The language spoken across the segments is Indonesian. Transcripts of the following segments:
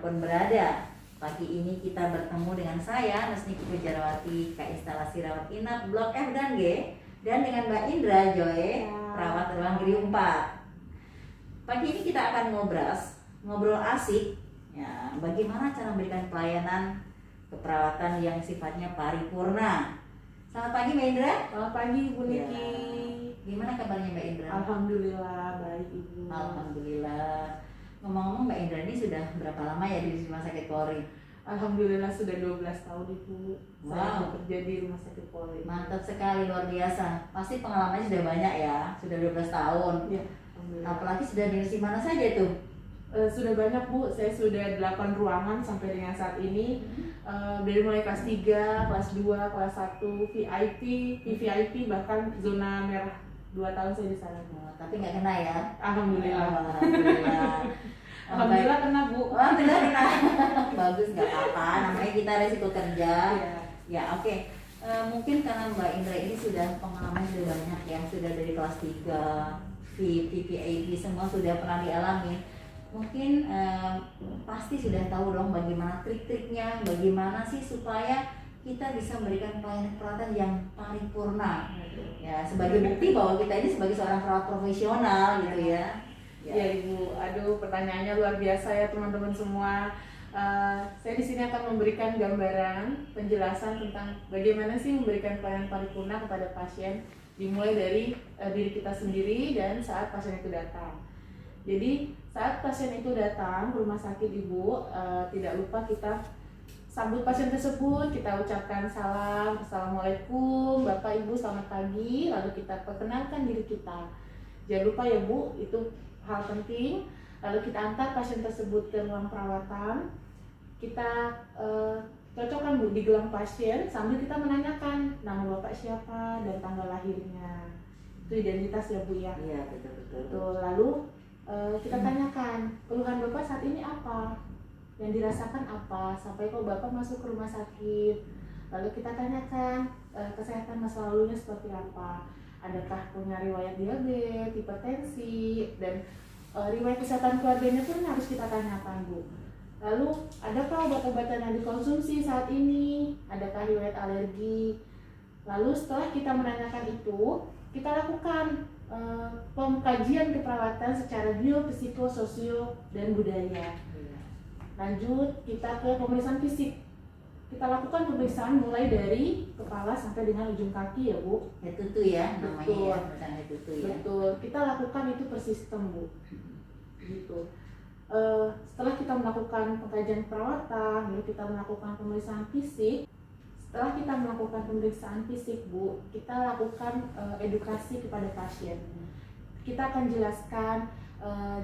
dimanapun berada. Pagi ini kita bertemu dengan saya, Nusniki Pujarawati, Kak Instalasi Rawat Inap Blok F dan G, dan dengan Mbak Indra Joy, perawat ruang Giri 4. Pagi ini kita akan ngobrol asik, ya, bagaimana cara memberikan pelayanan keperawatan yang sifatnya paripurna. Selamat pagi Mbak Indra. Selamat pagi Bu Niki. Ya. Gimana kabarnya Mbak Indra? Alhamdulillah baik Ibu. Alhamdulillah. Ngomong-ngomong Mbak Indra ini sudah berapa lama ya di Rumah Sakit Polri? Alhamdulillah sudah 12 tahun Ibu. Wow. Saya bekerja di Rumah Sakit Polri. Mantap sekali, luar biasa. Pasti pengalamannya sudah banyak ya, sudah 12 tahun. Ya, alhamdulillah. Apalagi sudah di mana saja tuh? Sudah banyak Bu, saya sudah 8 ruangan sampai dengan saat ini. Dari mulai kelas 3, kelas 2, kelas 1, VIP, VVIP, bahkan zona merah 2 tahun saya di sana. Tapi nggak kena ya? Alhamdulillah. Alhamdulillah. Alhamdulillah kena Bu. Alhamdulillah kena. Bagus, nggak apa-apa. Namanya kita resiko kerja. Ya. Ya oke. Mungkin karena Mbak Indra ini sudah pengalaman sudah banyak ya, sudah dari kelas 3, VVIP semua sudah pernah dialami. Mungkin pasti sudah tahu dong bagaimana trik-triknya, bagaimana sih supaya kita bisa memberikan pelayanan perawatan yang paripurna. Ya, sebagai bukti bahwa kita ini sebagai seorang perawat profesional gitu ya. Ya Ibu, aduh pertanyaannya luar biasa ya teman-teman semua. Saya di sini akan memberikan gambaran penjelasan tentang bagaimana sih memberikan pelayanan paripurna kepada pasien, dimulai dari diri kita sendiri dan saat pasien itu datang. Jadi saat pasien itu datang ke rumah sakit Ibu, tidak lupa kita sambut pasien tersebut, kita ucapkan salam, assalamualaikum, Bapak Ibu selamat pagi, lalu kita perkenalkan diri kita. Jangan lupa ya Bu, itu hal penting. Lalu kita antar pasien tersebut ke ruang perawatan. Kita cocokkan Bu di gelang pasien sambil kita menanyakan nama Bapak siapa dan tanggal lahirnya. Itu identitas ya Bu ya. Iya betul. Lalu kita tanyakan keluhan Bapak saat ini apa, yang dirasakan apa, sampai kok Bapak masuk ke rumah sakit. Lalu kita tanyakan kesehatan masa lalunya seperti apa, adakah punya riwayat diabetes, hipertensi, dan riwayat kesehatan keluarganya pun harus kita tanyakan Bu. Lalu adakah obat-obatan yang dikonsumsi saat ini, adakah riwayat alergi. Lalu setelah kita menanyakan itu, kita lakukan pengkajian keperawatan secara biopsiko, sosio, dan budaya. Lanjut kita ke pemeriksaan fisik. Kita lakukan pemeriksaan mulai dari kepala sampai dengan ujung kaki ya Bu. Ya tutu ya namanya. Betul. Ya, misalnya tutu ya. Betul. Kita lakukan itu per sistem Bu. Gitu. Setelah kita melakukan pengkajian perawatan, lalu kita melakukan pemeriksaan fisik. Setelah kita melakukan pemeriksaan fisik Bu, kita lakukan edukasi kepada pasien. Kita akan jelaskan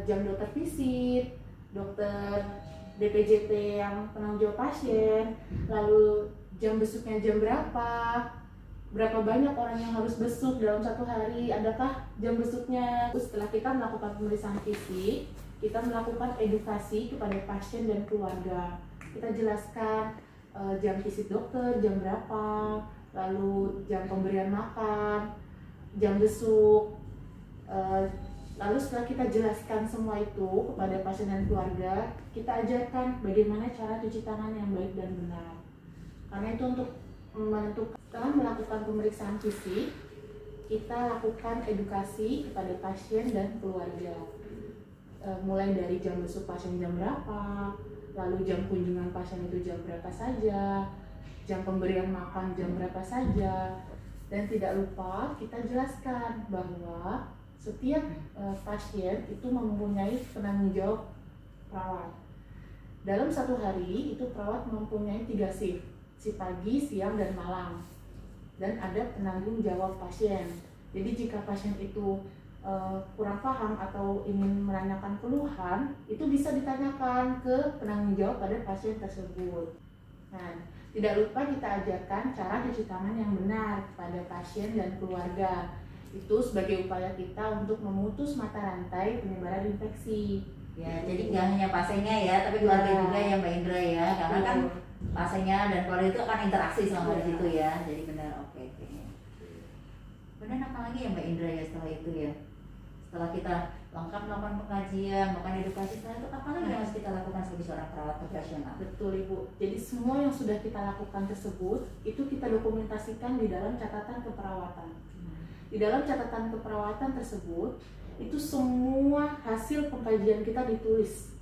jam dokter visit, dokter DPJP yang penanggung jawab pasien, lalu jam besuknya jam berapa banyak orang yang harus besuk dalam satu hari, adakah jam besuknya. Setelah kita melakukan pemeriksaan fisik, kita melakukan edukasi kepada pasien dan keluarga. Kita jelaskan jam visit dokter, jam berapa, lalu jam pemberian makan, jam besuk. Lalu setelah kita jelaskan semua itu kepada pasien dan keluarga, kita ajarkan bagaimana cara cuci tangan yang baik dan benar. Karena itu untuk menentukan, setelah melakukan pemeriksaan fisik, kita lakukan edukasi kepada pasien dan keluarga. Mulai dari jam besuk pasien jam berapa, lalu jam kunjungan pasien itu jam berapa saja, jam pemberian makan jam berapa saja, dan tidak lupa kita jelaskan bahwa setiap pasien itu mempunyai penanggung jawab perawat. Dalam satu hari itu perawat mempunyai 3 shift pagi, siang, dan malam, dan ada penanggung jawab pasien. Jadi jika pasien itu kurang paham atau ingin menanyakan keluhan, itu bisa ditanyakan ke penanggung jawab pada pasien tersebut. Nah, tidak lupa kita ajarkan cara cuci tangan yang benar kepada pasien dan keluarga. Itu sebagai upaya kita untuk memutus mata rantai penyebaran infeksi. Ya, jadi nggak hanya pasiennya ya, tapi keluarga juga ya Mbak Indra ya, karena kan pasiennya dan keluarga itu akan interaksi selama di situ ya. Jadi benar, oke. Benar apa lagi ya Mbak Indra ya setelah itu ya? Setelah kita lengkap melakukan pengajian, melakukan edukasi, setelah itu apa lagi yang harus kita lakukan sebagai seorang perawat profesional? Betul Ibu. Jadi semua yang sudah kita lakukan tersebut itu kita dokumentasikan di dalam catatan keperawatan. Di dalam catatan keperawatan tersebut itu semua hasil pengkajian kita ditulis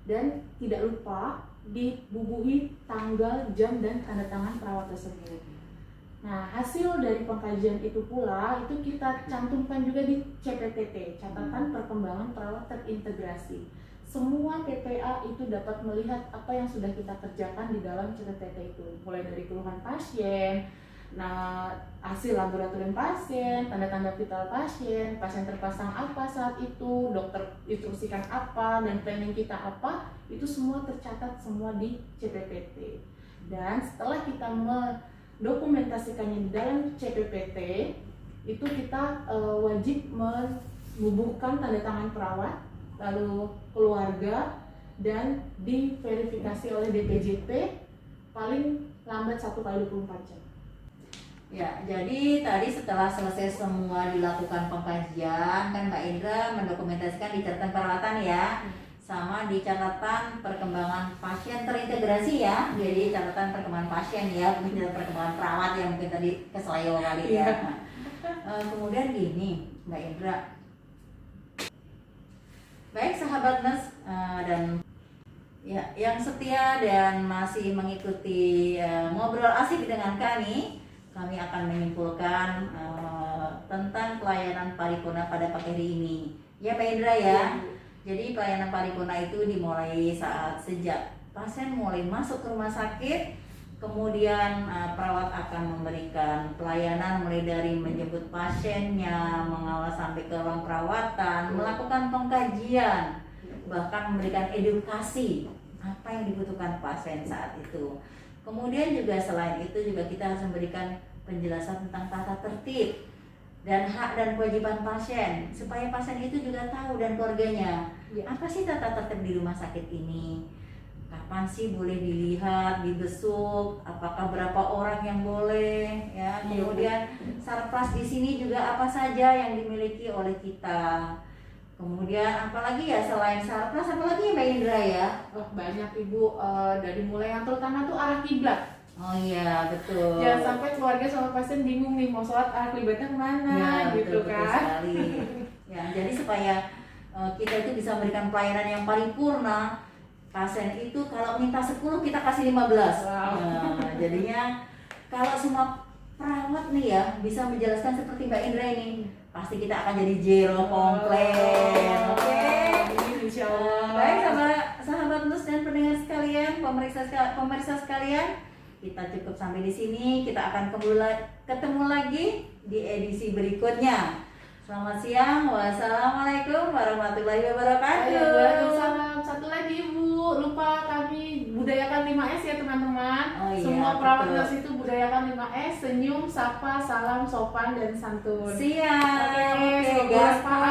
dan tidak lupa dibubuhi tanggal, jam, dan tanda tangan perawat tersebut. Nah, hasil dari pengkajian itu pula itu kita cantumkan juga di CPTT, catatan perkembangan perawat terintegrasi. Semua PPA itu dapat melihat apa yang sudah kita kerjakan di dalam CPTT itu, mulai dari keluhan pasien, nah hasil laboratorium pasien, tanda-tanda vital pasien, pasien terpasang apa saat itu, dokter instruksikan apa, dan planning kita apa, itu semua tercatat semua di CPPT. Dan setelah kita mendokumentasikannya di dalam CPPT, itu kita wajib membubuhkan tanda tangan perawat, lalu keluarga, dan diverifikasi oleh DPJP paling lambat 1x24 jam. Ya, jadi tadi setelah selesai semua dilakukan pengkajian, kan Mbak Indra mendokumentasikan di catatan perawatan ya, sama di catatan perkembangan pasien terintegrasi ya. Jadi catatan perkembangan pasien ya, bukan catatan perkembangan perawat yang mungkin tadi keselayo kali ya. Kemudian gini, Mbak Indra, baik sahabat nurse dan ya yang setia dan masih mengikuti ngobrol asik dengan kami akan menyimpulkan tentang pelayanan paripurna pada pagi hari ini. Ya Pak Indra ya. Jadi pelayanan paripurna itu dimulai saat sejak pasien mulai masuk ke rumah sakit, kemudian perawat akan memberikan pelayanan mulai dari menjemput pasiennya, mengawal sampai ke ruang perawatan, melakukan pengkajian, bahkan memberikan edukasi apa yang dibutuhkan pasien saat itu. Kemudian juga selain itu juga kita harus memberikan penjelasan tentang tata tertib dan hak dan kewajiban pasien supaya pasien itu juga tahu dan keluarganya apa sih tata tertib di rumah sakit ini, kapan sih boleh dilihat, dibesuk, apakah berapa orang yang boleh ya, kemudian sarpras di sini juga apa saja yang dimiliki oleh kita. Kemudian apalagi ya selain sarpras, apalagi ya Mbak Indra ya? Oh, banyak Ibu, dari mulai yang terutama tuh arah kiblat. Oh iya betul. Jangan sampai keluarga sama pasien bingung nih mau sholat arah kiblatnya kemana Ya, gitu betul kan. sekali. Ya, jadi supaya kita itu bisa memberikan pelayanan yang paripurna, pasien itu kalau minta 10 kita kasih 15. Wow. Nah, jadinya kalau semua perawat nih ya bisa menjelaskan seperti Mbak Indra ini, pasti kita akan jadi zero komplain. Oke. Insya Allah. Baik sahabat nurse dan pendengar sekalian, pemirsa sekalian, kita cukup sampai di sini. Kita akan ketemu lagi di edisi berikutnya. Selamat siang. Wassalamualaikum warahmatullahi wabarakatuh. Waalaikumsalam. Satu lagi Ibu, lupa kami budayakan 5S ya teman-teman. Oh, iya, Semua perawat betul. nurse itu budayakan 5S, senyum, sapa, salam, sopan, dan santun. Siap. Oke, Oke, semoga gaspol.